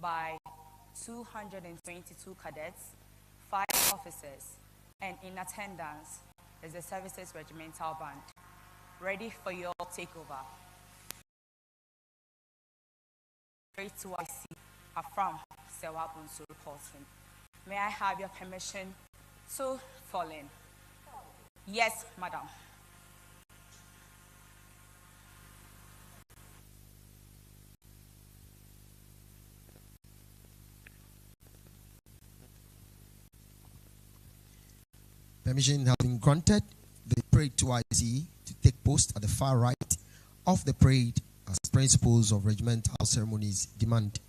by 222 cadets, 5 officers, and in attendance is the Services Regimental Band, ready for your takeover. Great to see Afram Sewabunsu reporting. May I have your permission to fall in? Yes, madam. Permission has been granted. The parade 2IC to take post at the far right of the parade as principles of regimental ceremonies demand.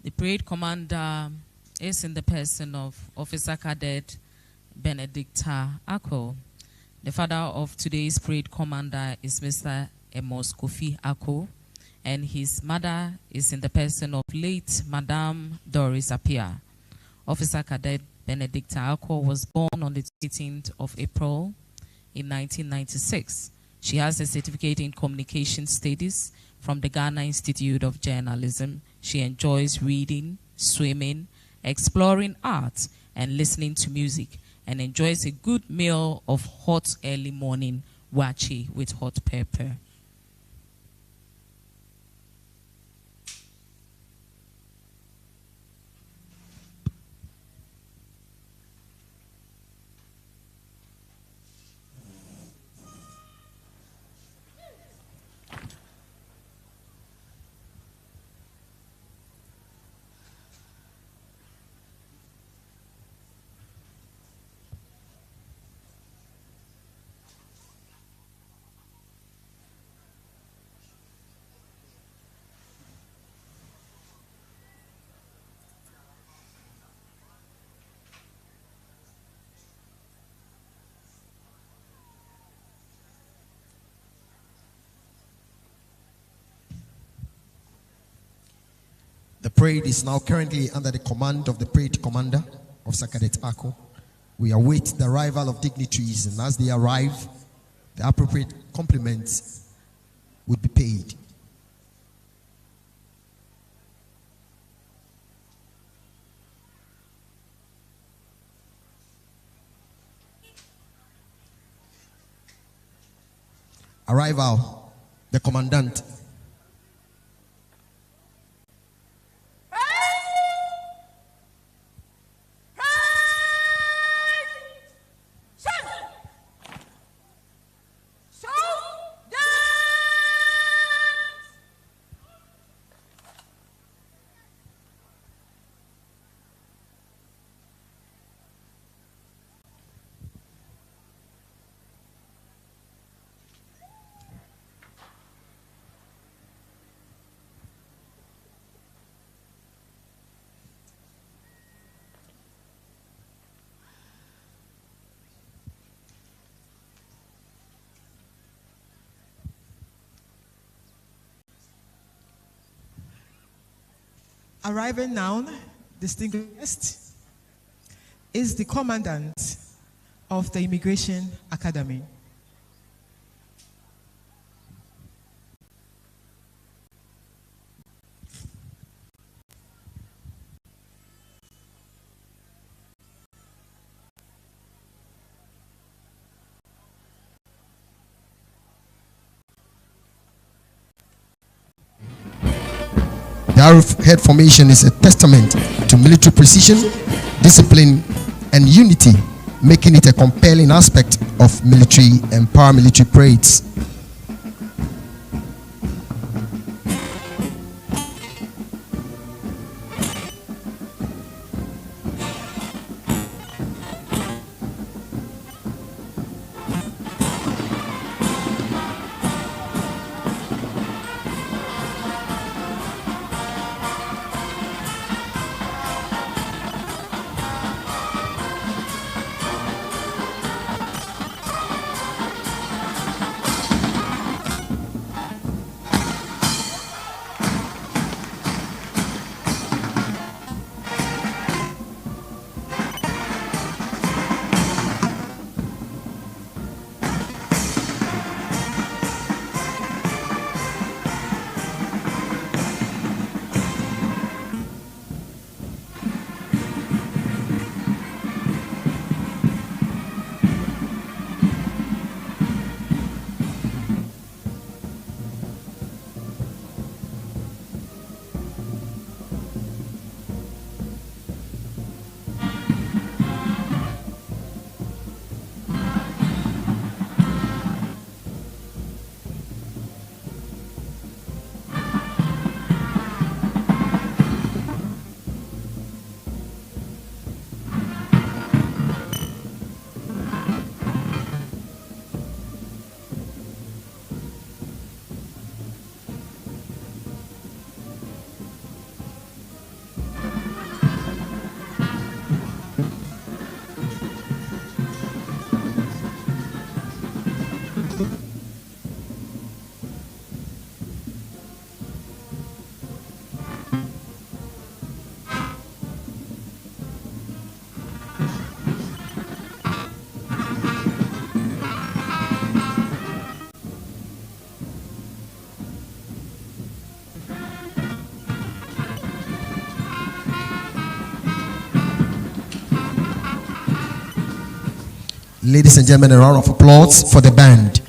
The parade commander is in the person of Officer Cadet Benedicta Ako. The father of today's parade commander is Mr. Emos Kofi Ako, and his mother is in the person of late Madame Doris Apia. Officer Cadet Benedicta Ako was born on the 18th of April in 1996. She has a certificate in communication studies from the Ghana Institute of Journalism. She enjoys reading, swimming, exploring art, and listening to music, and enjoys a good meal of hot early morning wachi with hot pepper. The parade is now currently under the command of the parade commander, Officer Cadet Ako. We await the arrival of dignitaries, and as they arrive, the appropriate compliments would be paid. Arrival, the commandant. Arriving now, distinguished guest, is the commandant of the Immigration Academy. The arrowhead formation is a testament to military precision, discipline, and unity, making it a compelling aspect of military and paramilitary parades. Ladies and gentlemen, a round of applause for the band.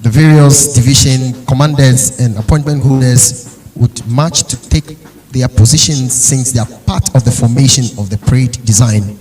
The various division commanders and appointment holders would march to take their positions since they are part of the formation of the parade design.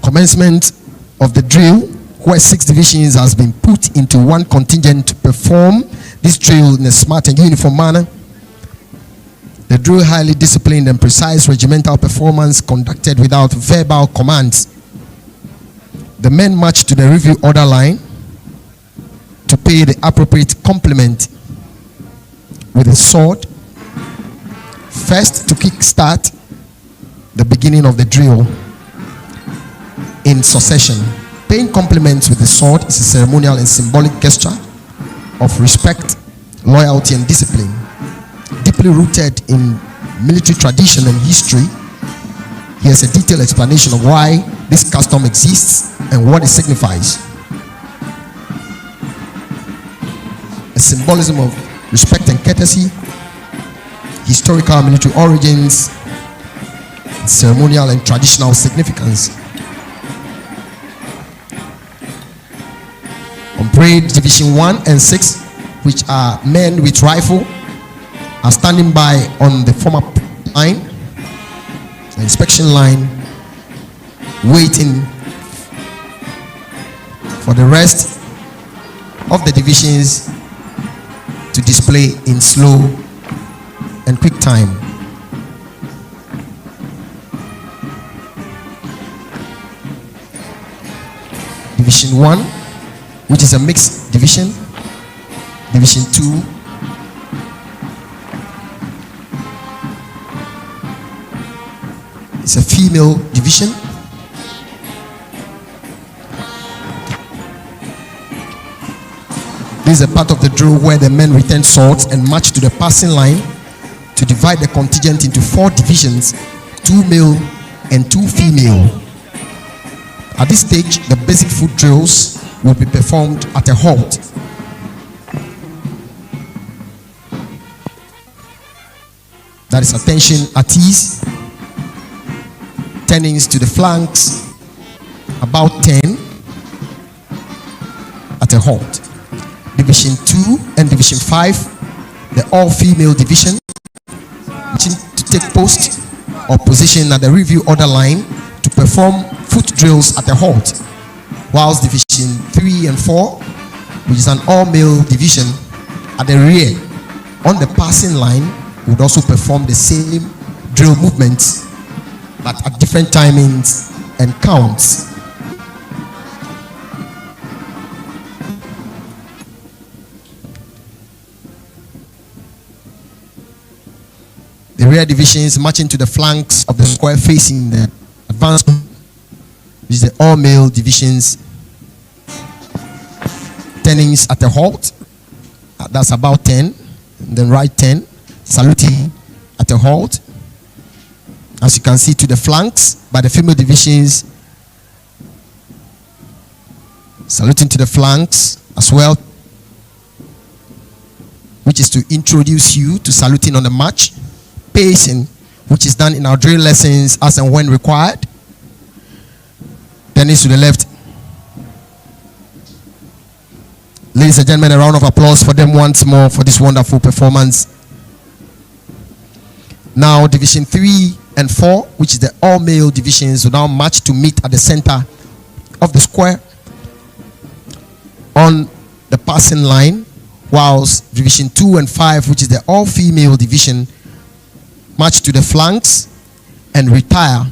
Commencement of the drill, where 6 divisions has been put into one contingent to perform this drill in a smart and uniform manner. The drill, highly disciplined and precise regimental performance conducted without verbal commands. The men march to the review order line to pay the appropriate compliment with a sword, first to kick-start the beginning of the drill in succession. Paying compliments with the sword is a ceremonial and symbolic gesture of respect, loyalty, and discipline, deeply rooted in military tradition and history. Here's a detailed explanation of why this custom exists and what it signifies. A symbolism of respect and courtesy, historical military origins, ceremonial and traditional significance. On parade, Division 1 and 6, which are men with rifle, are standing by on the former line, the inspection line, waiting for the rest of the divisions to display in slow and quick time. Division 1, which is a mixed division. Division 2, it's a female division. This is a part of the drill where the men return swords and march to the passing line to divide the contingent into 4 divisions, 2 male and 2 female. At this stage, the basic foot drills will be performed at a halt. That is attention at ease, turnings to the flanks, about 10, at a halt. Division 2 and Division 5, the all-female division, to take post or position at the review order line to perform foot drills at a halt, whilst Division 3 and 4, which is an all-male division, at the rear on the passing line would also perform the same drill movements but at different timings and counts. The rear divisions marching to the flanks of the square facing the advanced, which is the all-male divisions, turnings at a halt, that's about 10, then right 10, saluting at a halt, as you can see, to the flanks by the female divisions, saluting to the flanks as well, which is to introduce you to saluting on the march. Pacing, which is done in our drill lessons as and when required. Then it's to the left. Ladies and gentlemen, a round of applause for them once more for this wonderful performance. Now, Division 3 and 4, which is the all-male divisions, will now march to meet at the center of the square on the passing line, whilst Division 2 and 5, which is the all-female division, march to the flanks and retire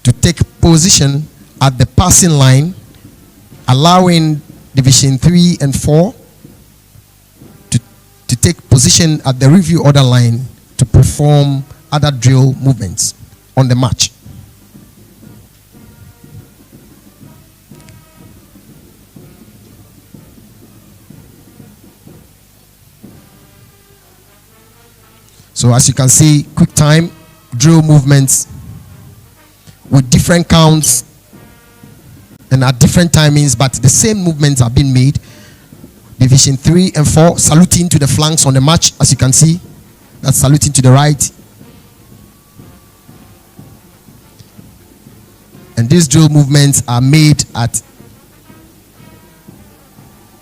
to take position at the passing line, allowing Division 3 and 4 to take position at the review order line to perform other drill movements on the march. So as you can see, quick time drill movements with different counts and at different timings, but the same movements are being made. Division 3 and 4 saluting to the flanks on the march, as you can see. That's saluting to the right. And these drill movements are made at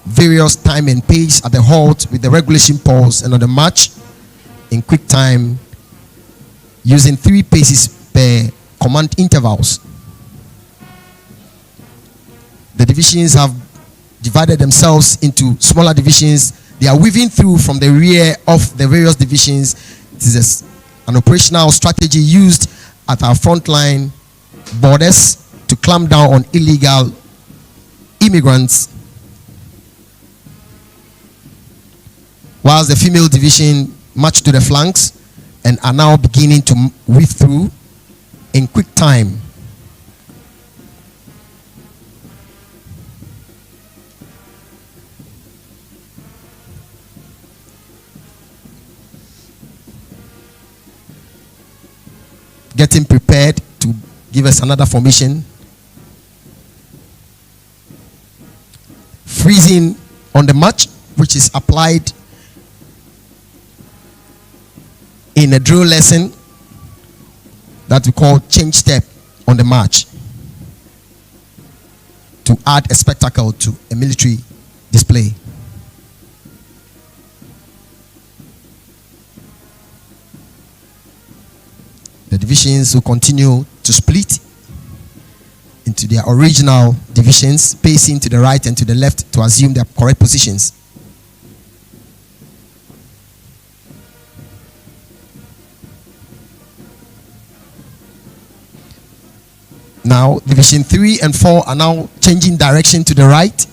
various time and pace, at the halt with the regulation pause, and on the march in quick time using 3 paces per command intervals. The divisions have divided themselves into smaller divisions. They are weaving through from the rear of the various divisions. It is an operational strategy used at our frontline borders to clamp down on illegal immigrants, whilst the female division march to the flanks and are now beginning to weave through in quick time. Getting prepared to give us another formation. Freezing on the march, which is applied in a drill lesson that we call change step on the march. to add a spectacle to a military display. The divisions will continue to split into their original divisions, pacing to the right and to the left to assume their correct positions. Now, Division 3 and 4 are now changing direction to the right,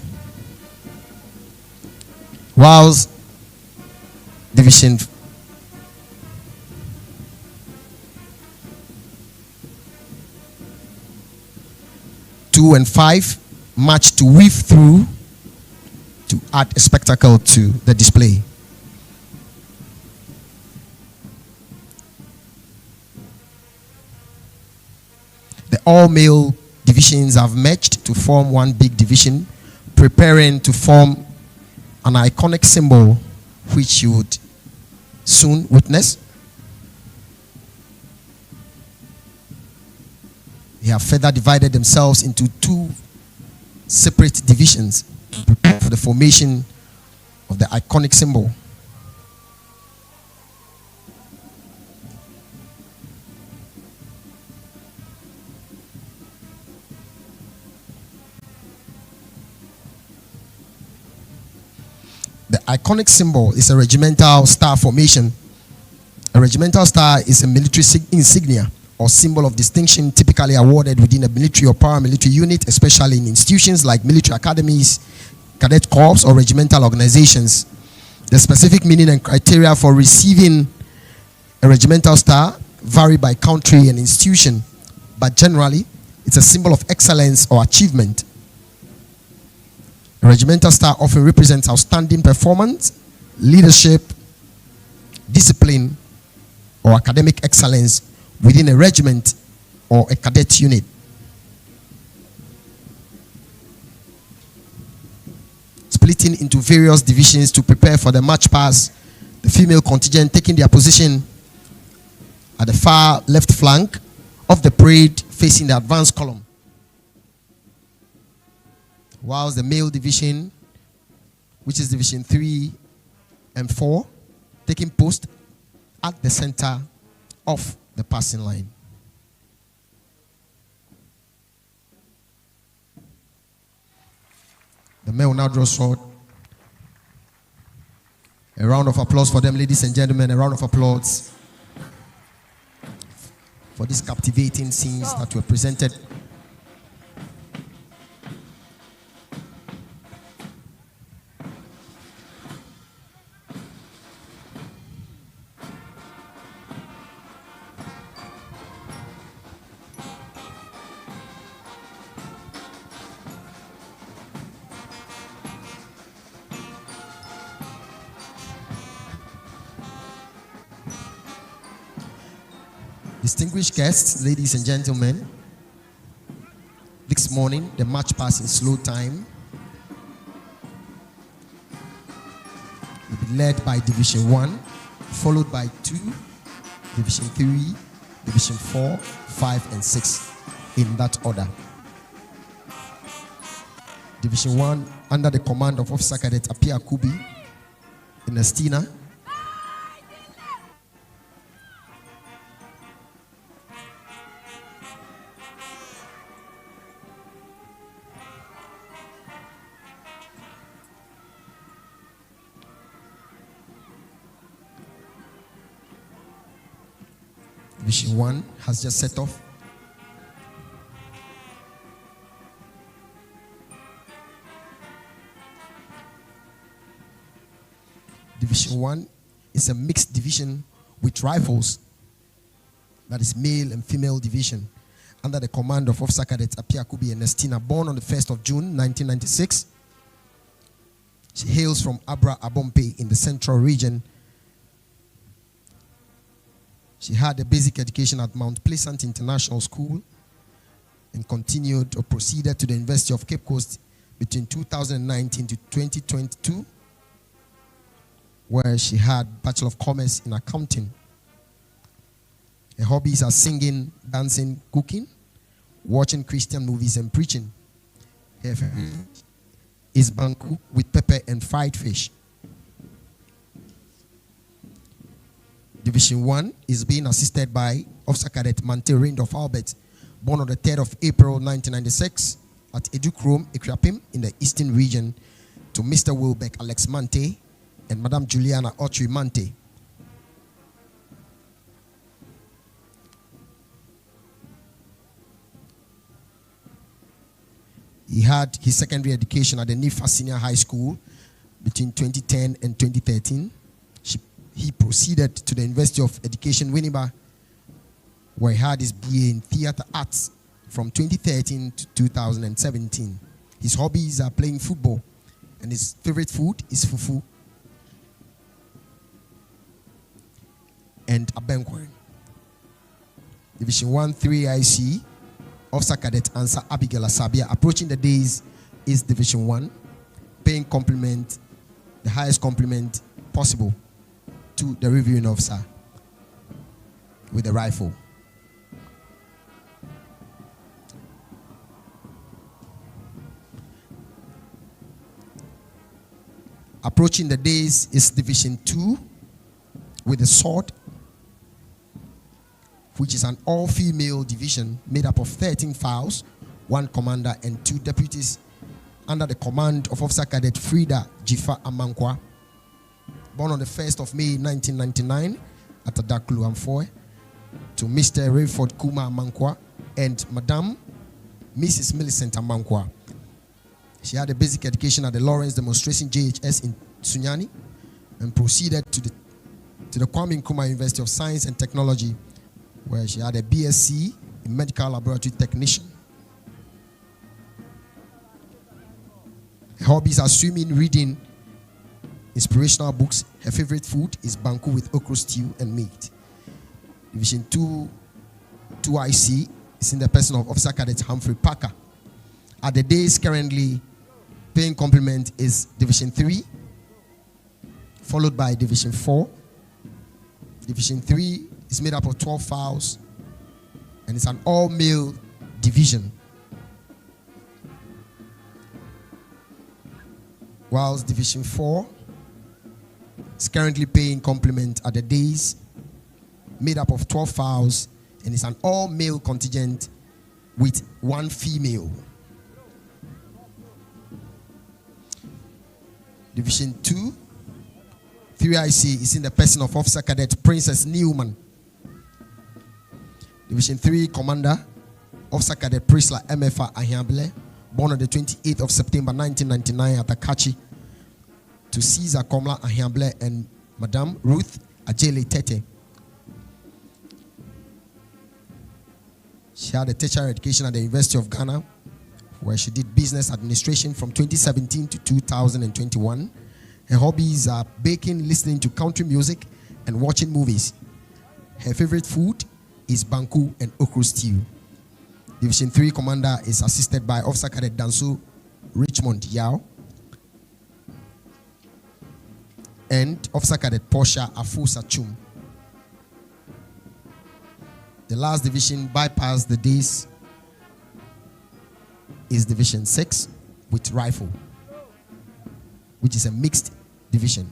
whilst Division 2 and 5 march to weave through to add a spectacle to the display. The all-male divisions have merged to form one big division, preparing to form an iconic symbol which you would soon witness. They have further divided themselves into two separate divisions to prepare for the formation of the iconic symbol. The iconic symbol is a regimental star formation. A regimental star is a military insignia or symbol of distinction typically awarded within a military or paramilitary unit, especially in institutions like military academies, cadet corps, or regimental organizations. The specific meaning and criteria for receiving a regimental star vary by country and institution, but generally, it's a symbol of excellence or achievement. A regimental star often represents outstanding performance, leadership, discipline, or academic excellence within a regiment or a cadet unit. Splitting into various divisions to prepare for the march past, the female contingent taking their position at the far left flank of the parade facing the advance column, whilst the male division, which is Division 3 and 4, taking post at the center of the passing line. The men will now draw sword. A round of applause for them, ladies and gentlemen. A round of applause for these captivating scenes that were presented. Distinguished guests, ladies and gentlemen, this morning the march past in slow time will be led by Division 1, followed by 2, Division 3, Division 4, 5, and 6, in that order. Division 1, under the command of Officer Cadet Apia Kubi in Estina. Division 1 has just set off. Division 1 is a mixed division with rifles, that is male and female division, under the command of Officer Cadet Apia Kubi and Estina, born on the 1st of June 1996. She hails from Abra Abompe in the central region. She had a basic education at Mount Pleasant International School and continued or proceeded to the University of Cape Coast between 2019 to 2022, where she had Bachelor of Commerce in Accounting. Her hobbies are singing, dancing, cooking, watching Christian movies, and preaching. Her favorite is banku with pepper and fried fish. Division 1 is being assisted by Officer Cadet Mante Randolph Albert, born on the 3rd of April 1996 at Edukrom, Ekrapim in the Eastern Region, to Mr. Wilbeck Alex Mante and Madam Juliana Autry Mante. He had his secondary education at the Nifa Senior High School between 2010 and 2013. He proceeded to the University of Education, Winneba, where he had his BA in Theatre Arts from 2013 to 2017. His hobbies are playing football, and his favorite food is fufu and abenkwaren. Division 1 3 IC, Officer Cadet Answer Abigail Asabia. Approaching the days is Division 1, paying compliment, the highest compliment possible to the reviewing officer with the rifle. Approaching the days is Division 2 with the sword, which is an all-female division made up of 13 files, 1 commander and 2 deputies, under the command of Officer Cadet Frida Jifa Amankwa, born on the 1st of May 1999 at Adaklu Amfoy, to Mr. Rayford Kuma Amankwa and Madam Mrs. Millicent Amankwa. She had a basic education at the Lawrence Demonstration JHS in Sunyani and proceeded to the Kwame Nkrumah University of Science and Technology, where she had a BSc in Medical Laboratory Technician. Her hobbies are swimming, reading, inspirational books. Her favorite food is banku with okra stew and meat. Division 2 IC is in the person of Officer Cadet Humphrey Parker. At the days currently paying compliment is Division 3, followed by Division 4. Division 3 is made up of 12 files, and it's an all-male division. Whilst Division 4 is currently paying compliment at the days, made up of 12 files, and it's an all-male contingent with 1 female. Division 2, 3IC is in the person of Officer Cadet Princess Newman. Division 3 Commander, Officer Cadet Prisla MFA Ahiable, born on the 28th of September 1999 at Akachi, to Caesar Komla Ahiable and Madame Ruth Ajele Tete. She had a tertiary education at the University of Ghana, where she did business administration from 2017 to 2021. Her hobbies are baking, listening to country music, and watching movies. Her favorite food is banku and okra stew. Division 3 Commander is assisted by Officer Cadet Danso Richmond Yao and Officer Cadet Portia Afusa Chum. The last division bypassed the days is Division 6 with rifle, which is a mixed division.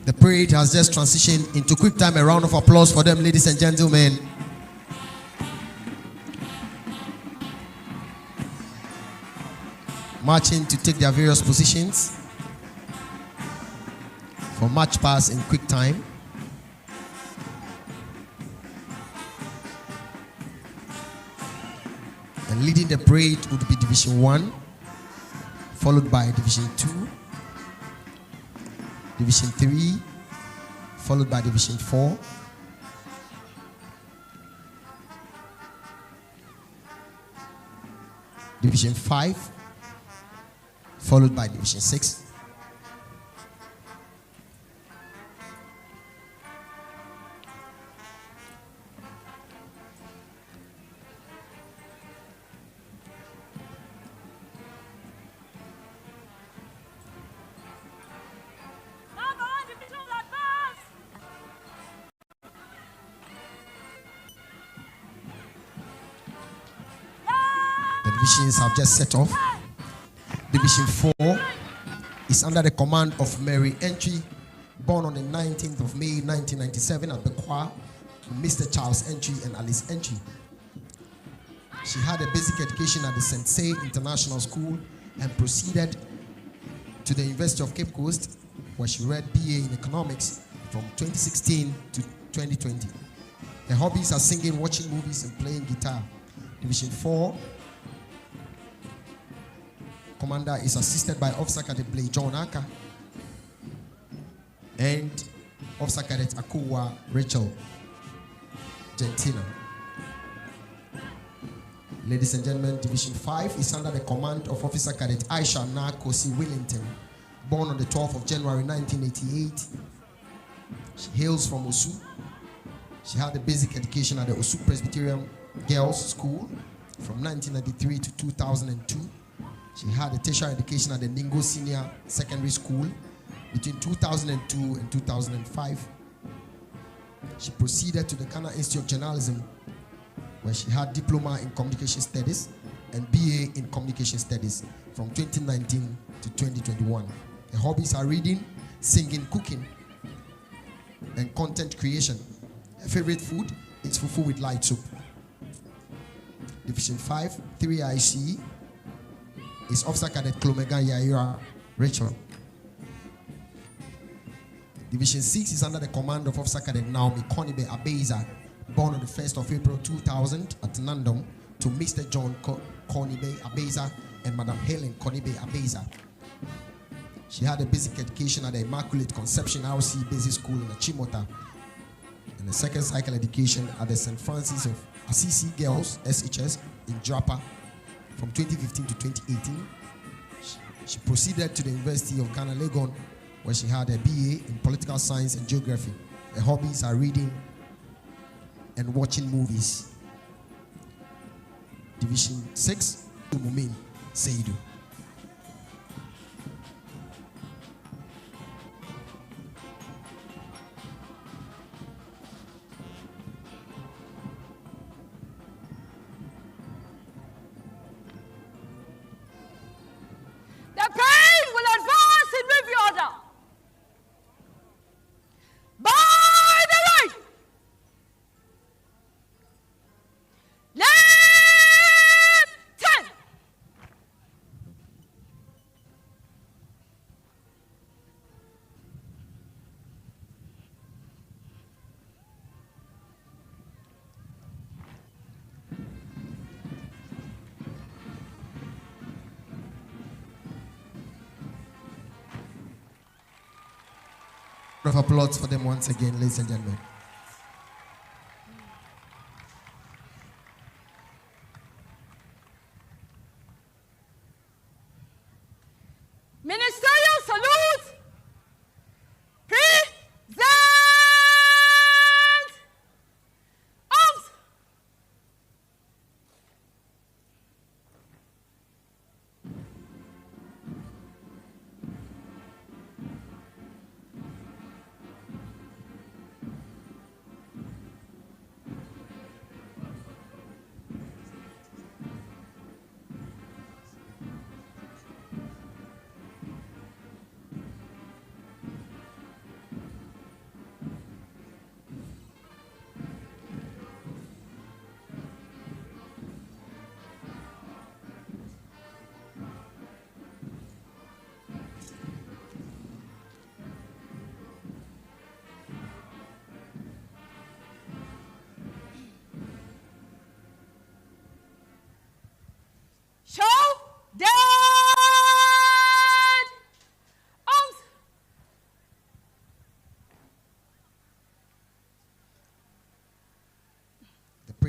The parade has just transitioned into quick time. A round of applause for them, ladies and gentlemen. Marching to take their various positions for march pass in quick time. And leading the parade would be Division 1, followed by Division 2, Division 3, followed by Division 4, Division 5, followed by Division 6, divisions have just set off. Division 4 is under the command of Mary Entry, born on the 19th of May 1997 at Bekwa, Mr. Charles Entry and Alice Entry. She had a basic education at the St. Say International School and proceeded to the University of Cape Coast, where she read BA in Economics from 2016 to 2020. Her hobbies are singing, watching movies, and playing guitar. Division 4 Commander is assisted by Officer Cadet Blake John Aka and Officer Cadet Akuwa Rachel Gentina. Ladies and gentlemen, Division 5 is under the command of Officer Cadet Aisha Nakosi Willington, born on the 12th of January 1988. She hails from Osu. She had a basic education at the Osu Presbyterian Girls School from 1993 to 2002. She had a tertiary education at the Ningo Senior Secondary School between 2002 and 2005. She proceeded to the Ghana Institute of Journalism, where she had diploma in communication studies and BA in communication studies from 2019 to 2021. Her hobbies are reading, singing, cooking, and content creation. Her favorite food is fufu with light soup. Division 5, 3IC is Officer Cadet Klomega Yaira Rachel. Division 6 is under the command of Officer Cadet Naomi Konibe Abeza, born on the 1st of April 2000 at Nandom, to Mr. John Konibe Abeza and Madam Helen Konibe Abeza. She had a basic education at the Immaculate Conception RC Basic School in Achimota and a second cycle education at the St. Francis of Assisi Girls SHS in Drapa from 2015 to 2018. She proceeded to the University of Ghana, Legon, where she had a BA in political science and geography. Her hobbies are reading and watching movies. Division 6, Mumin Seidu. Round of applause for them once again, ladies and gentlemen. Ministerial salute. Present. Arms.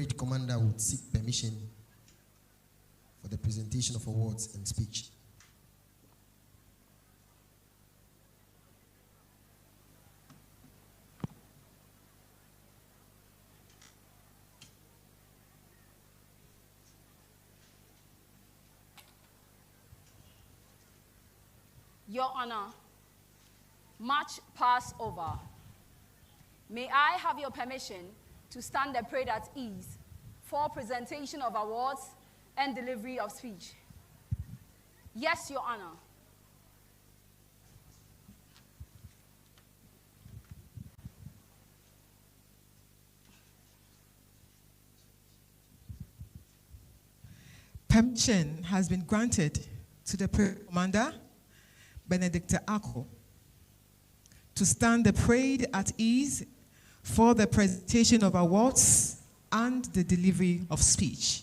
parade commander would seek permission for the presentation of awards and speech. Your Honor, March pass over. May I have your permission to stand the parade at ease for presentation of awards and delivery of speech? Yes, Your Honor. Permission has been granted to the parade commander, Benedicta Ako, to stand the parade at ease for the presentation of awards and the delivery of speech.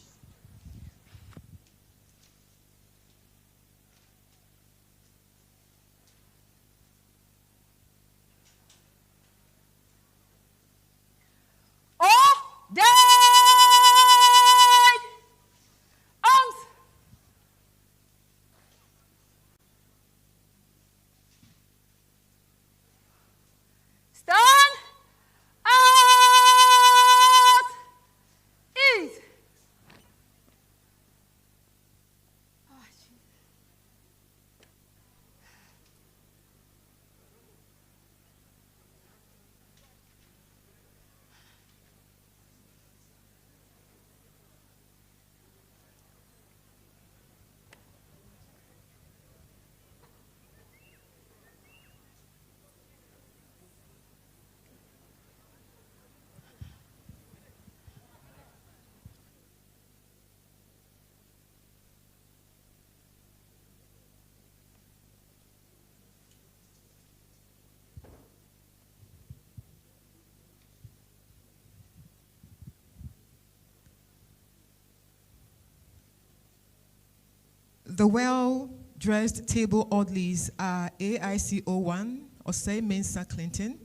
The well-dressed table orderlies are AICO1, Osei Mensah Clinton,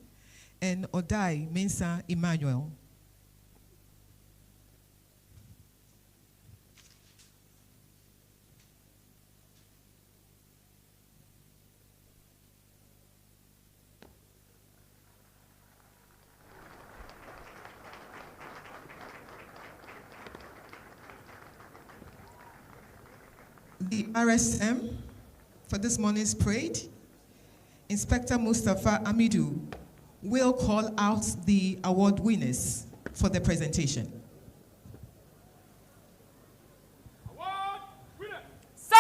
and Odai Mensah Emmanuel. The RSM for this morning's parade, Inspector Mustafa Amidu, will call out the award winners for the presentation. Award winner! Sir!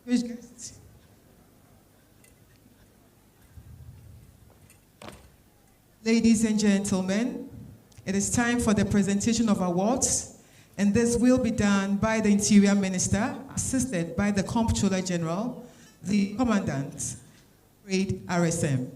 Which guest? Ladies and gentlemen, it is time for the presentation of awards, and this will be done by the Interior Minister, assisted by the Comptroller General, the Commandant, Grade RSM.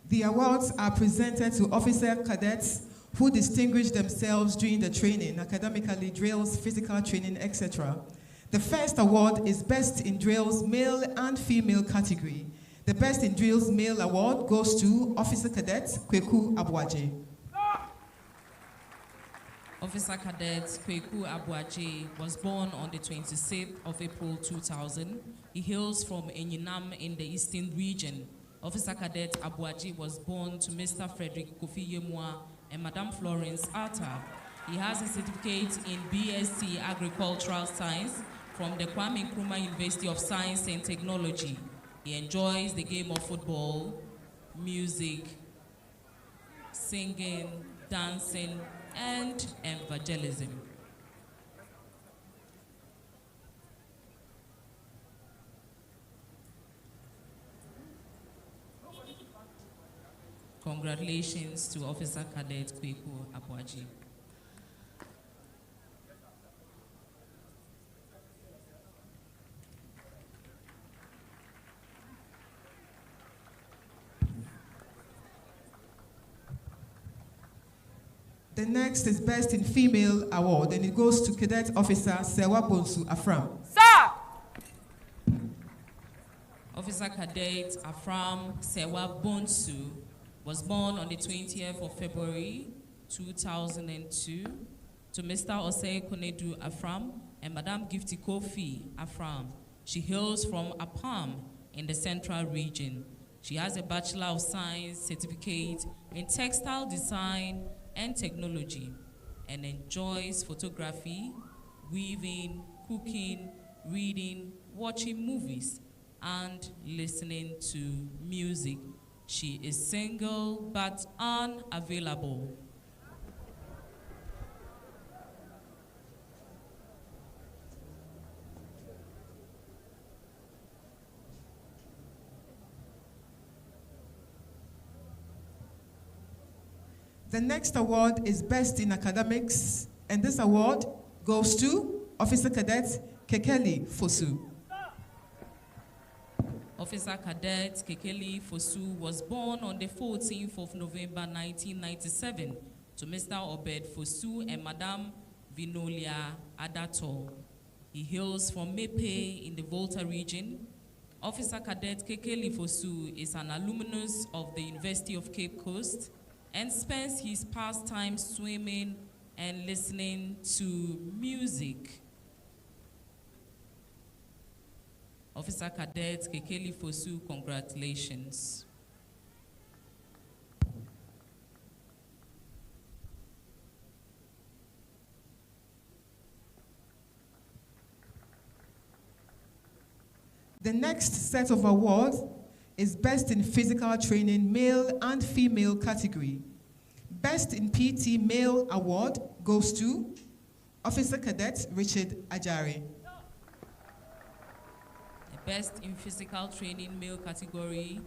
The awards are presented to officer cadets who distinguish themselves during the training, academically, drills, physical training, etc. The first award is Best in Drills Male and Female category. The Best in Drills Male award goes to Officer Cadet Kweku Abuaje. Officer Cadet Kweku Abuaje was born on the 26th of April 2000. He hails from Enyinam in the Eastern region. Officer Cadet Abuaji was born to Mr. Frederick Kofi Yemwa and Madame Florence Arta. He has a certificate in BSc Agricultural Science from the Kwame Nkrumah University of Science and Technology. He enjoys the game of football, music, singing, dancing, and evangelism. Congratulations to Officer Cadet Kweku Abuaji. The next is Best in Female Award, and it goes to Cadet Officer Sewa Bonsu Afram. Sir! Officer Cadet Afram Sewa Bonsu was born on the 20th of February 2002 to Mr. Osei Konedu Afram and Madame Gifty Kofi Afram. She hails from Apam in the Central Region. She has a Bachelor of Science certificate in Textile Design and Technology and enjoys photography, weaving, cooking, reading, watching movies, and listening to music. She is single but unavailable. The next award is Best in Academics, and this award goes to Officer Cadet Kekeli Fosu. Officer Cadet Kekeli Fosu was born on the 14th of November 1997 to Mr. Obed Fosu and Madame Vinolia Adato. He hails from Mepe in the Volta region. Officer Cadet Kekeli Fosu is an alumnus of the University of Cape Coast and spends his pastime swimming and listening to music. Officer Cadet Kekeli Fosu, congratulations. The next set of awards is Best in Physical Training, Male and Female category. Best in PT Male Award goes to Officer Cadet Richard Ajari. The Best in Physical Training Male category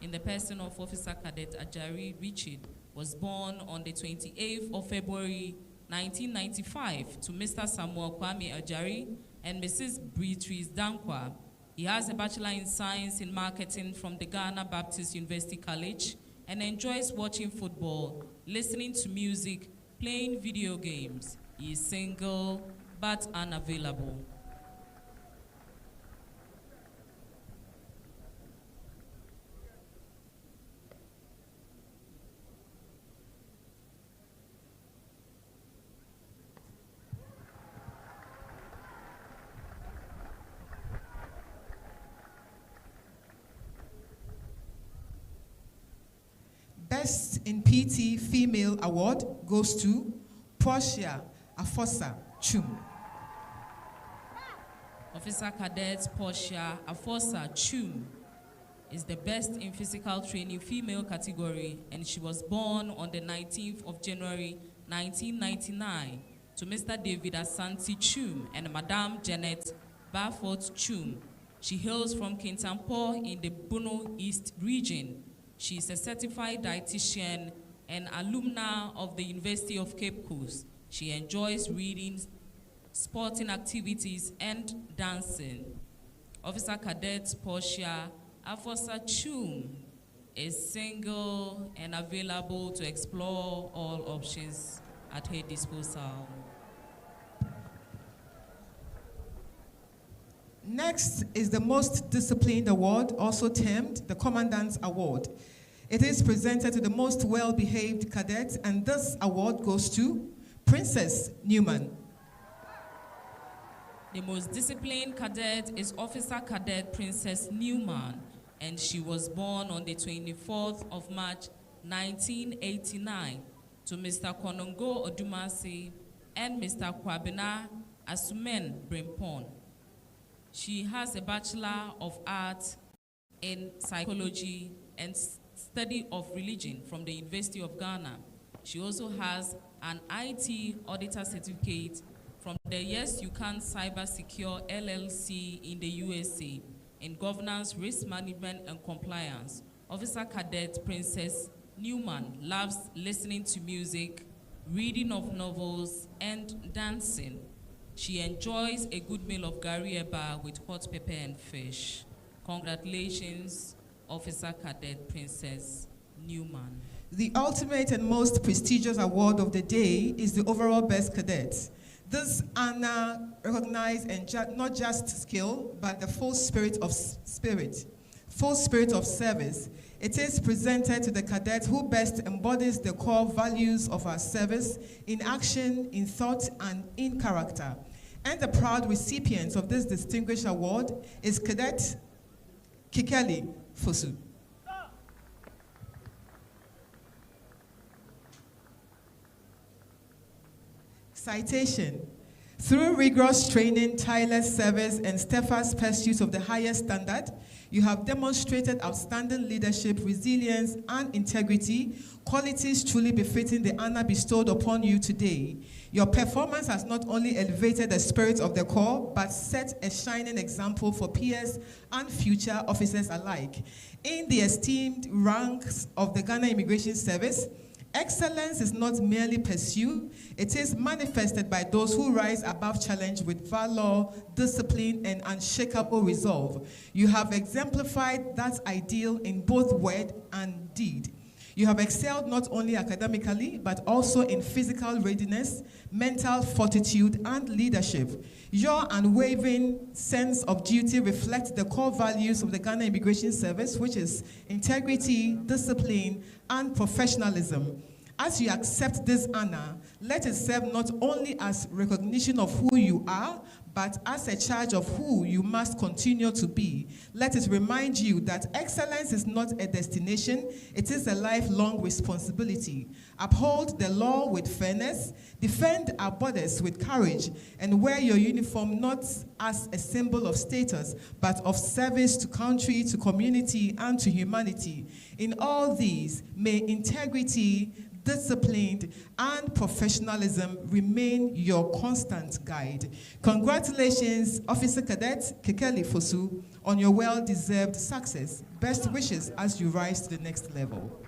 in the person of Officer Cadet Ajari Richard was born on the 28th of February 1995 to Mr. Samuel Kwame Ajari and Mrs. Beatrice Dankwa. He has a Bachelor in Science in Marketing from the Ghana Baptist University College and enjoys watching football, listening to music, playing video games. He is single but unavailable. Best in PT Female Award goes to Portia Afosa Chum. Officer Cadet Portia Afosa Chum is the Best in Physical Training Female category, and she was born on the 19th of January 1999 to Mr. David Asante Chum and Madame Janet Barford Chum. She hails from Kintampo in the Bono East region. She is a certified dietitian and alumna of the University of Cape Coast. She enjoys reading, sporting activities, and dancing. Officer Cadet Portia Afosa Chum is single and available to explore all options at her disposal. Next is the Most Disciplined Award, also termed the Commandant's Award. It is presented to the most well-behaved cadet, and this award goes to Princess Newman. The most disciplined cadet is Officer Cadet Princess Newman. and she was born on the 24th of March, 1989, to Mr. Konongo Odumasi and Mr. Kwabena Asumen Brimpon. She has a Bachelor of Arts in Psychology and Study of Religion from the University of Ghana. She also has an IT Auditor Certificate from the Yes You Can Cyber Secure LLC in the USA in Governance, Risk Management and Compliance. Officer Cadet Princess Newman loves listening to music, reading of novels, and dancing. She enjoys a good meal of gari eba with hot pepper and fish. Congratulations, Officer Cadet Princess Newman. The ultimate and most prestigious award of the day is the overall best cadet. This honor recognizes not just skill, but the full spirit of service. It is presented to the cadet who best embodies the core values of our service in action, in thought, and in character. And the proud recipient of this distinguished award is Cadet Kikeli Fosu. Citation. Through rigorous training, tireless service, and steadfast pursuit of the highest standard, you have demonstrated outstanding leadership, resilience, and integrity, qualities truly befitting the honor bestowed upon you today. Your performance has not only elevated the spirit of the corps, but set a shining example for peers and future officers alike. In the esteemed ranks of the Ghana Immigration Service, excellence is not merely pursued, it is manifested by those who rise above challenge with valor, discipline, and unshakable resolve. You have exemplified that ideal in both word and deed. You have excelled not only academically, but also in physical readiness, mental fortitude, and leadership. Your unwavering sense of duty reflects the core values of the Ghana Immigration Service, which is integrity, discipline, and professionalism. As you accept this honor, let it serve not only as recognition of who you are, but as a charge of who you must continue to be. Let it remind you that excellence is not a destination, it is a lifelong responsibility. Uphold the law with fairness, defend our borders with courage, and wear your uniform not as a symbol of status, but of service to country, to community, and to humanity. In all these, may integrity, discipline, and professionalism remain your constant guide. Congratulations, Officer Cadet Kikeli Fosu, on your well-deserved success. Best wishes as you rise to the next level.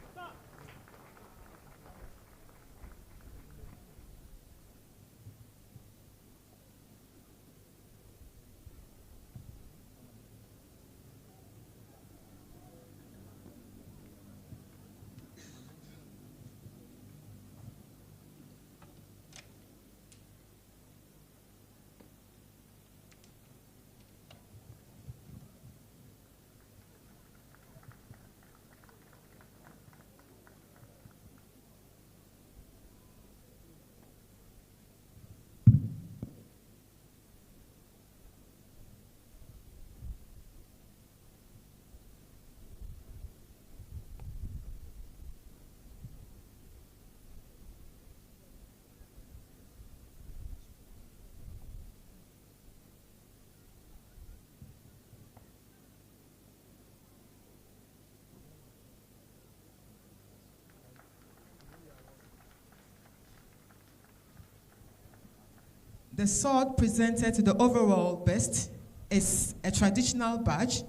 The sword presented to the overall best is a traditional badge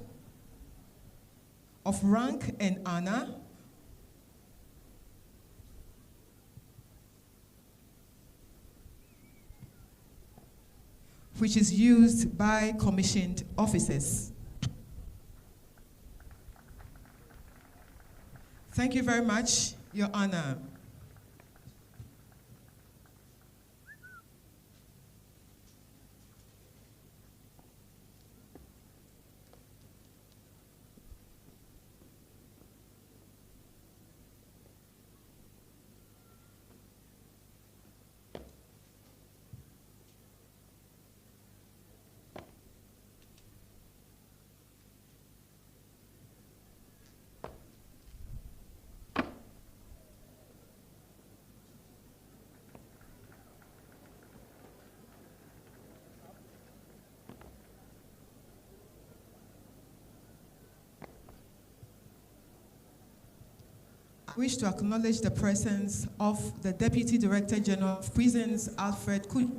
of rank and honor, which is used by commissioned officers. Thank you very much, Your Honor. wish to acknowledge the presence of the Deputy Director General of Prisons, Alfred Kudu,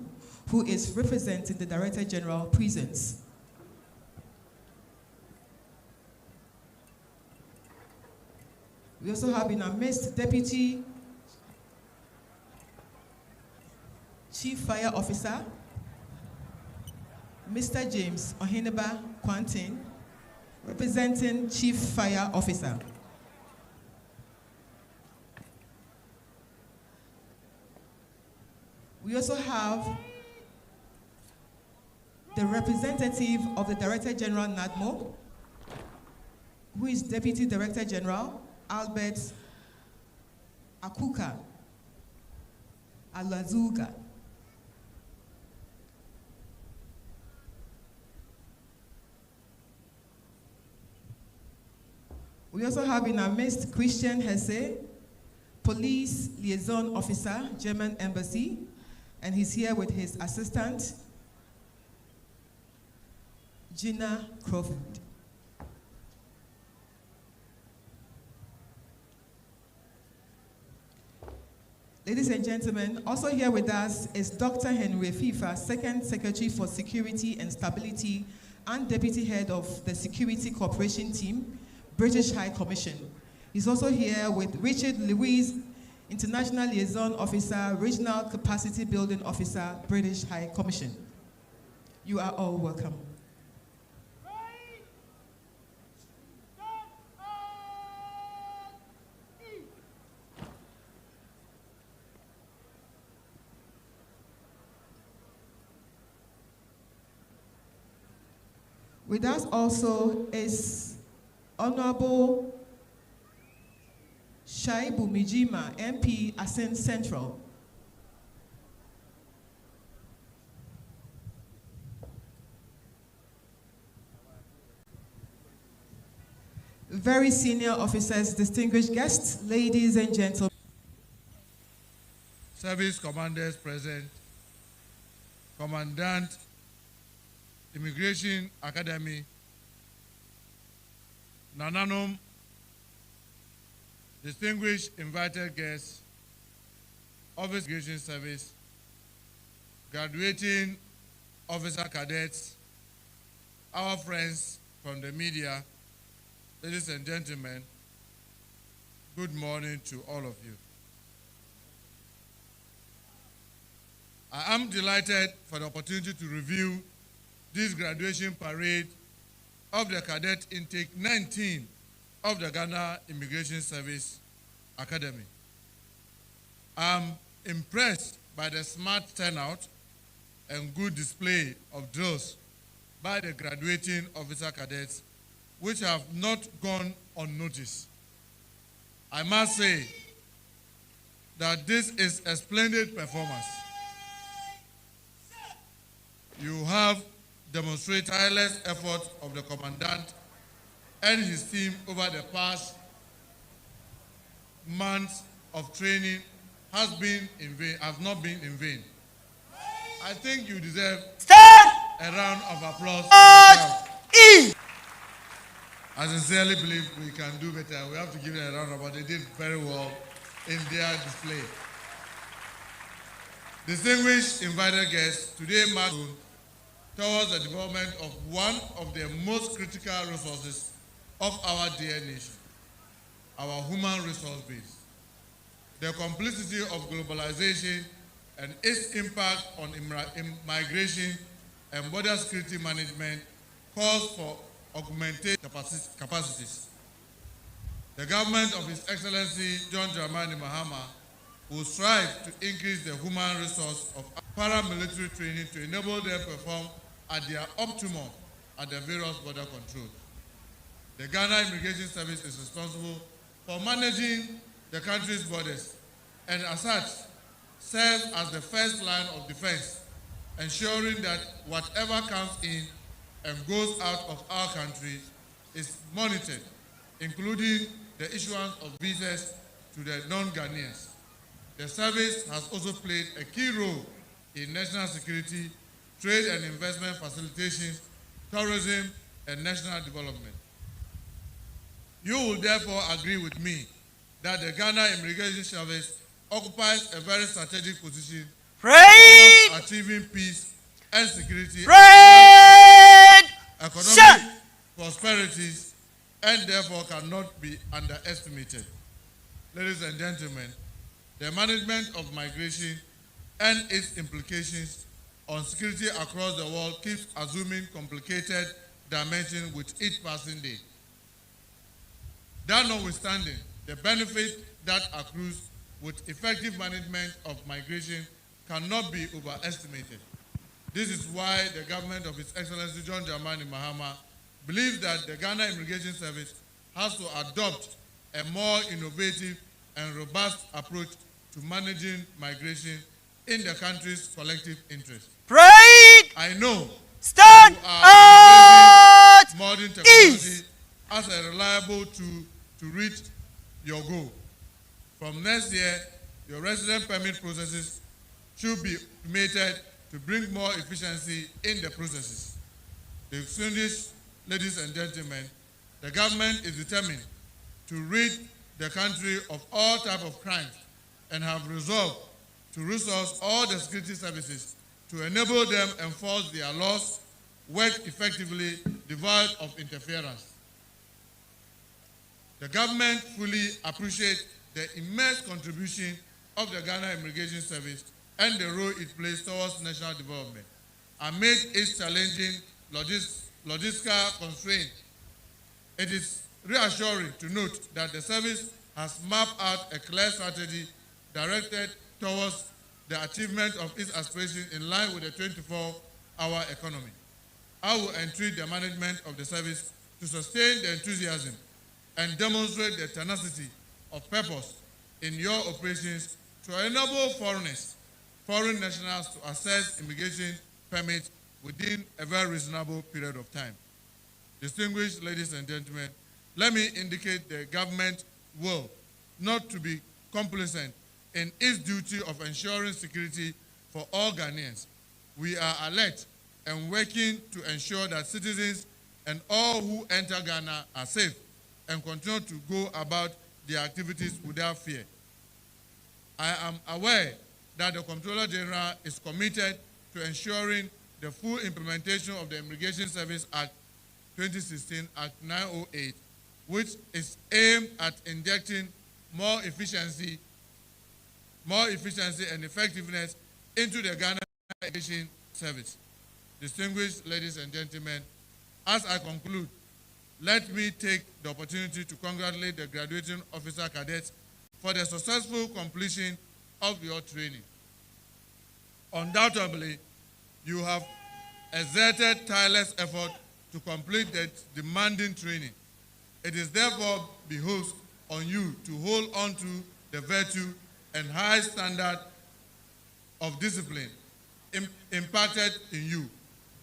who is representing the Director General of Prisons. We also have in our midst Deputy Chief Fire Officer, Mr. James Ohineba Quantin, representing Chief Fire Officer. We also have the representative of the Director General NADMO, who is Deputy Director General, Albert Akuka Alazuga. We also have in our midst Christian Hesse, Police Liaison Officer, German Embassy, and he's here with his assistant, Gina Crawford. Ladies and gentlemen, also here with us is Dr. Henry FIFA, Second Secretary for Security and Stability and Deputy Head of the Security Cooperation Team, British High Commission. He's also here with Richard Lewis, International Liaison Officer, Regional Capacity Building Officer, British High Commission. You are all welcome. With us also is Honorable Shaibu Mijima, MP, Asen Central. Very senior officers, distinguished guests, ladies and gentlemen. Service commanders present, Commandant, Immigration Academy, Nananom, distinguished invited guests, Office Immigration Service, graduating officer cadets, our friends from the media, ladies and gentlemen, good morning to all of you. I am delighted for the opportunity to review this graduation parade of the Cadet Intake 19 of the Ghana Immigration Service Academy. I'm impressed by the smart turnout and good display of drills by the graduating officer cadets, which have not gone unnoticed. I must say that this is a splendid performance. You have demonstrated tireless effort of the commandant and his team over the past months of training has not been in vain. I think you deserve a round of applause. I sincerely believe we can do better. We have to give them a round of applause. They did very well in their display. Distinguished invited guests, today marks towards the development of one of the most critical resources of our dear nation, our human resource base. The complexity of globalization and its impact on migration and border security management calls for augmented capacities. The government of His Excellency John Dramani Mahama will strive to increase the human resource of paramilitary training to enable them to perform at their optimum at the various border controls. The Ghana Immigration Service is responsible for managing the country's borders and as such serves as the first line of defense, ensuring that whatever comes in and goes out of our country is monitored, including the issuance of visas to the non-Ghanaians. The service has also played a key role in national security, trade and investment facilitation, tourism, and national development. You will therefore agree with me that the Ghana Immigration Service occupies a very strategic position Prayed. achieving peace and security, economic prosperities, and therefore cannot be underestimated. Ladies and gentlemen, the management of migration and its implications on security across the world keeps assuming complicated dimensions with each passing day. That notwithstanding, the benefit that accrues with effective management of migration cannot be overestimated. This is why the government of His Excellency John Dramani Mahama believes that the Ghana Immigration Service has to adopt a more innovative and robust approach to managing migration in the country's collective interest. Prayed. I know Stand you are embracing modern technology as a reliable tool to reach your goal. From next year, your resident permit processes should be automated to bring more efficiency in the processes. Distinguished ladies and gentlemen, the government is determined to rid the country of all types of crimes and have resolved to resource all the security services to enable them enforce their laws, work effectively, devoid of interference. The government fully appreciates the immense contribution of the Ghana Immigration Service and the role it plays towards national development. Amid its challenging logistical constraints, it is reassuring to note that the service has mapped out a clear strategy directed towards the achievement of its aspirations in line with the 24-hour economy. I will entreat the management of the service to sustain the enthusiasm and demonstrate the tenacity of purpose in your operations to enable foreign nationals to access immigration permits within a very reasonable period of time. Distinguished ladies and gentlemen, let me indicate the government will not to be complacent in its duty of ensuring security for all Ghanaians. We are alert and working to ensure that citizens and all who enter Ghana are safe and continue to go about their activities without fear. I am aware that the Comptroller General is committed to ensuring the full implementation of the Immigration Service Act 2016, Act 908, which is aimed at injecting more efficiency and effectiveness into the Ghana Immigration Service. Distinguished ladies and gentlemen, as I conclude, let me take the opportunity to congratulate the graduating officer cadets for the successful completion of your training. Undoubtedly, you have exerted tireless effort to complete the demanding training. It is therefore behoves on you to hold on to the virtue and high standard of discipline imparted in you.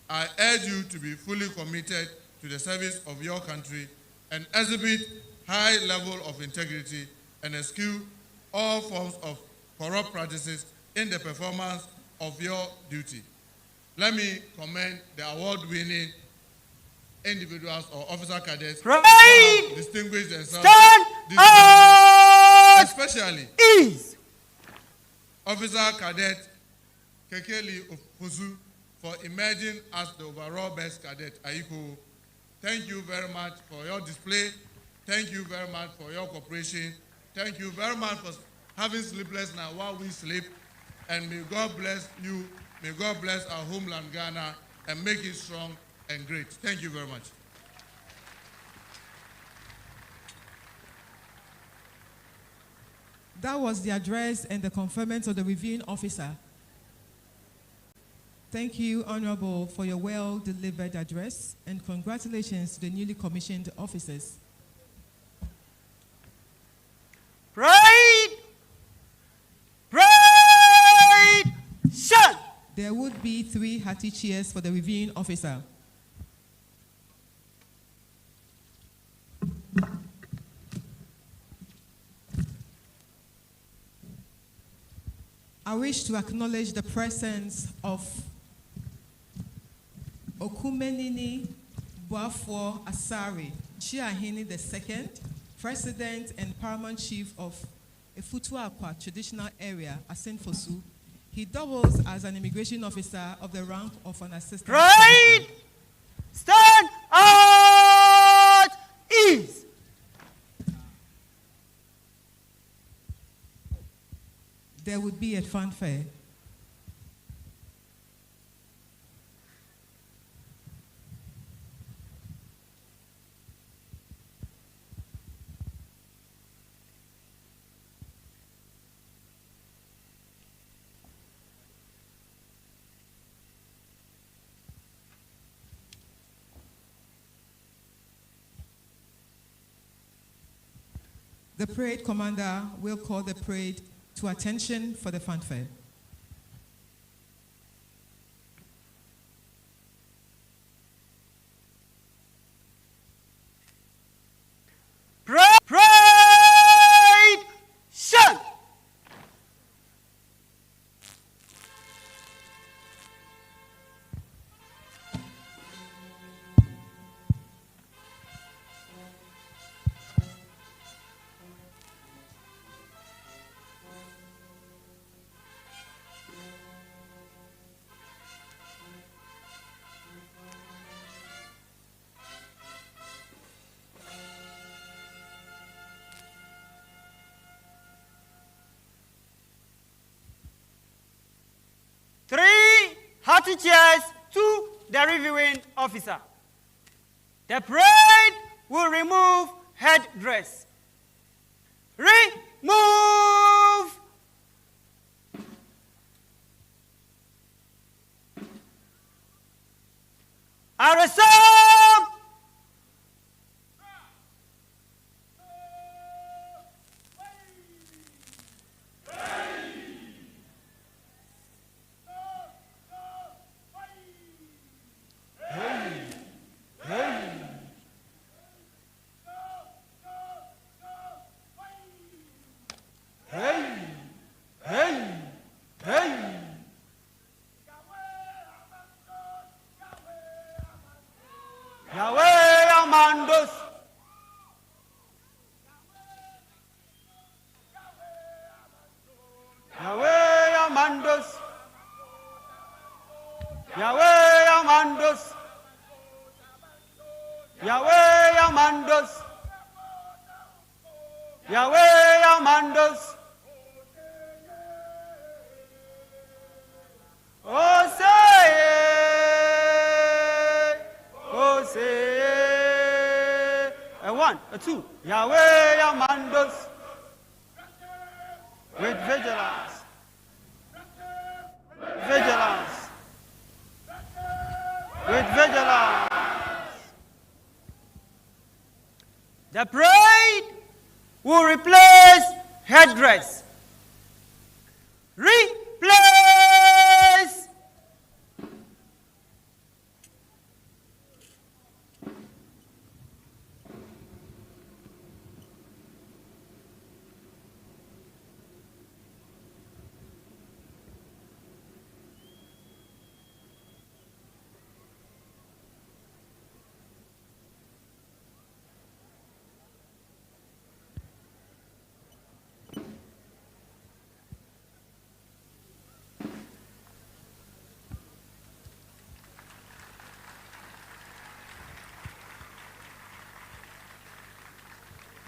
I urge you to be fully committed to the service of your country and exhibit high level of integrity and eschew all forms of corrupt practices in the performance of your duty. Let me commend the award-winning individuals or officer cadets who have distinguished themselves this morning, especially Officer Cadet Kekeli Ofosu for emerging as the overall best cadet. Aiko, thank you very much for your display. Thank you very much for your cooperation. Thank you very much for having sleepless nights while we sleep. And may God bless you. May God bless our homeland Ghana and make it strong and great. Thank you very much. That was the address and the conferment of the reviewing officer. Thank you, Honorable, for your well-delivered address, and congratulations to the newly commissioned officers. Pride! Pride! Shut! There would be 3 hearty cheers for the reviewing officer. I wish to acknowledge the presence of Okumenini Boafo Asari, Chiahini II, President and Paramount Chief of Efutuakwa Traditional Area, Asenfosu. He doubles as an immigration officer of the rank of an assistant. Right! Stand at ease! There would be a fanfare. The parade commander will call the parade to attention for the fanfare. Parade! Shun! Three hearty cheers to the reviewing officer. The parade will remove headdress. Remove! Arresum! Yahweh Amandos. Yahweh Amandos. Yahweh Amandos. Yahweh Amandos. Yahweh Amandos. A one, a two. Yahweh Amandos. With vigilance. Vigilance. With vigilance. The parade will replace headdress. Replace.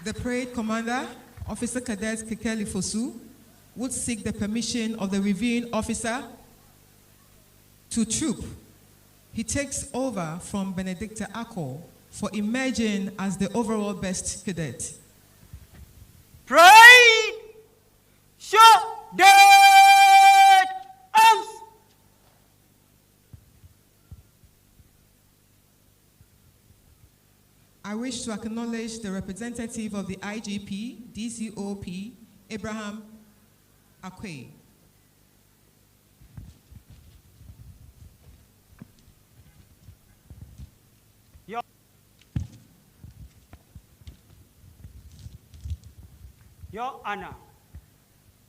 The parade commander, Officer Cadet Kekeli Fosu, would seek the permission of the reviewing officer to troop. He takes over from Benedicta Ako for emerging as the overall best cadet. Parade! Show dead arms! I wish to acknowledge the representative of the IGP, DCOP, Abraham Akwe. Your Honor,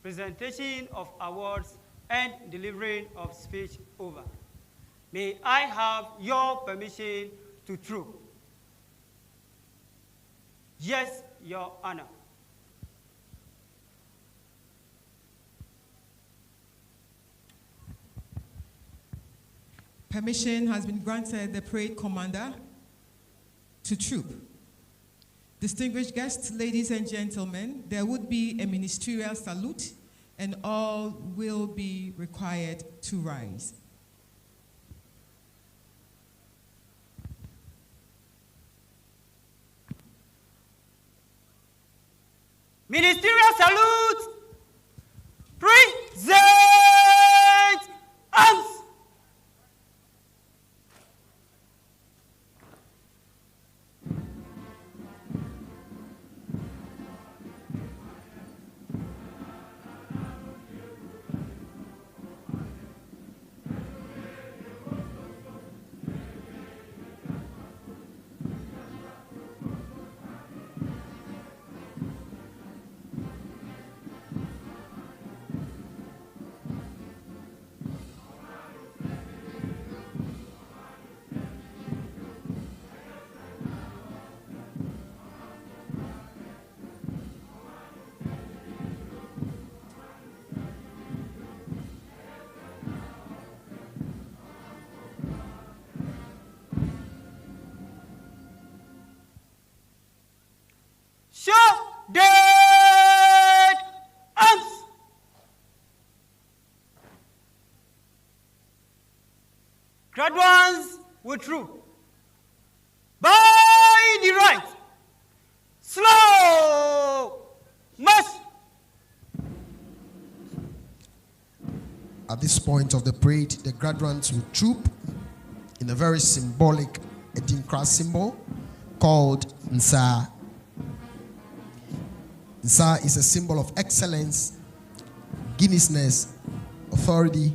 presentation of awards and delivering of speech over. May I have your permission to troop? Yes, Your Honor. Permission has been granted the parade commander to troop. Distinguished guests, ladies and gentlemen, there would be a ministerial salute and all will be required to rise. Ministerial salute. Present arms. Cadet arms. Graduates with troop. By the right. Slow march. At this point of the parade, the graduates will troop in a very symbolic Dignitary symbol called Nsa. Nsa is a symbol of excellence, Guinnessness, authority,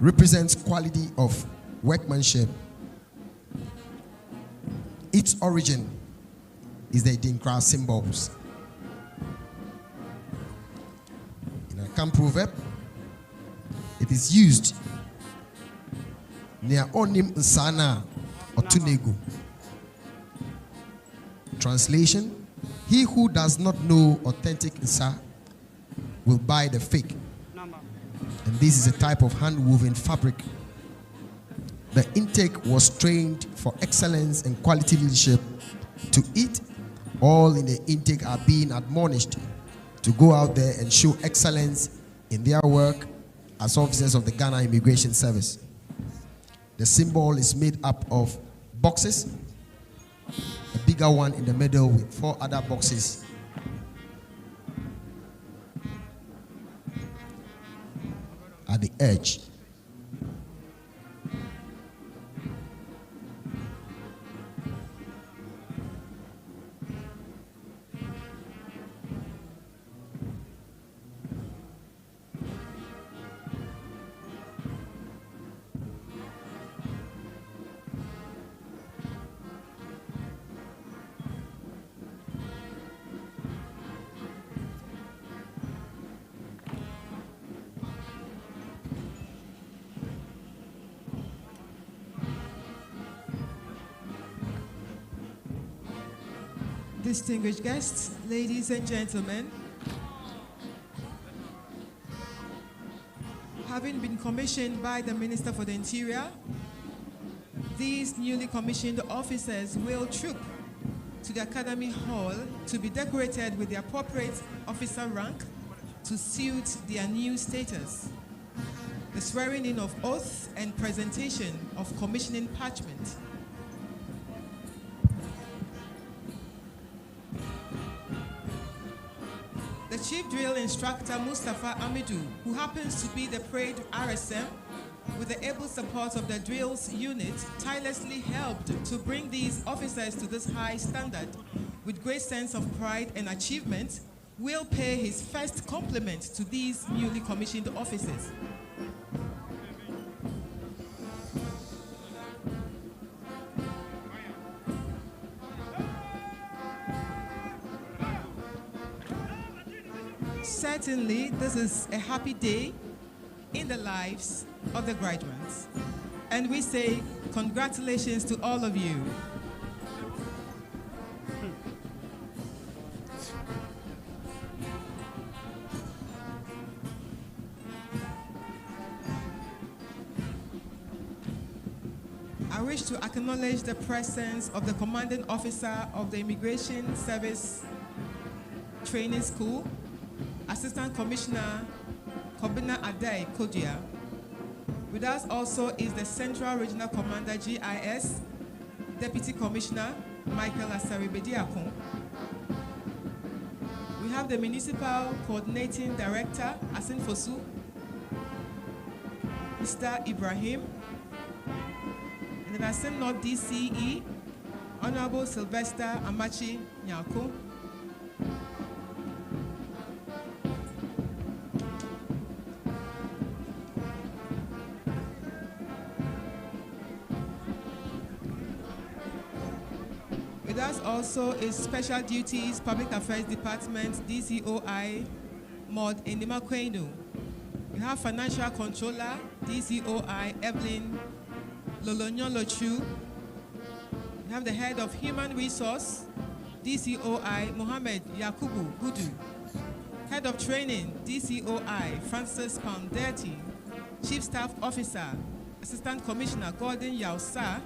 represents quality of workmanship. Its origin is the Dignitary symbols. In a camp proverb, it is used near onim nsana otunego. Translation: he who does not know authentic Nsa will buy the fake. And this is a type of hand-woven fabric. The intake was trained for excellence and quality leadership. To it, all in the intake are being admonished to go out there and show excellence in their work as officers of the Ghana Immigration Service. The symbol is made up of boxes, a bigger one in the middle with 4 other boxes. At the edge. Distinguished guests, ladies and gentlemen, having been commissioned by the Minister for the Interior, these newly commissioned officers will troop to the Academy Hall to be decorated with the appropriate officer rank to suit their new status. The swearing in of oath and presentation of commissioning parchment. The Chief Drill Instructor Mustafa Amidu, who happens to be the parade RSM, with the able support of the drills unit, tirelessly helped to bring these officers to this high standard. With great sense of pride and achievement, will pay his first compliment to these newly commissioned officers. Certainly, this is a happy day in the lives of the graduates. And we say congratulations to all of you. I wish to acknowledge the presence of the commanding officer of the Immigration Service Training School, Assistant Commissioner Kobina Adai Kodia. With us also is the Central Regional Commander GIS, Deputy Commissioner Michael Asaribediakon. We have the Municipal Coordinating Director, Asin Fosu, Mr. Ibrahim, and the Asin North DCE, Honorable Sylvester Amachi Nyako. With us also is Special Duties Public Affairs Department, DCOI, Maud Endima Kwenu. We have Financial Controller, DCOI, Evelyn Lolonyon Lochu. We have the Head of Human Resource, DCOI, Mohammed Yakubu Gudu. Head of Training, DCOI, Francis Pounderty. Chief Staff Officer, Assistant Commissioner Gordon Yausa.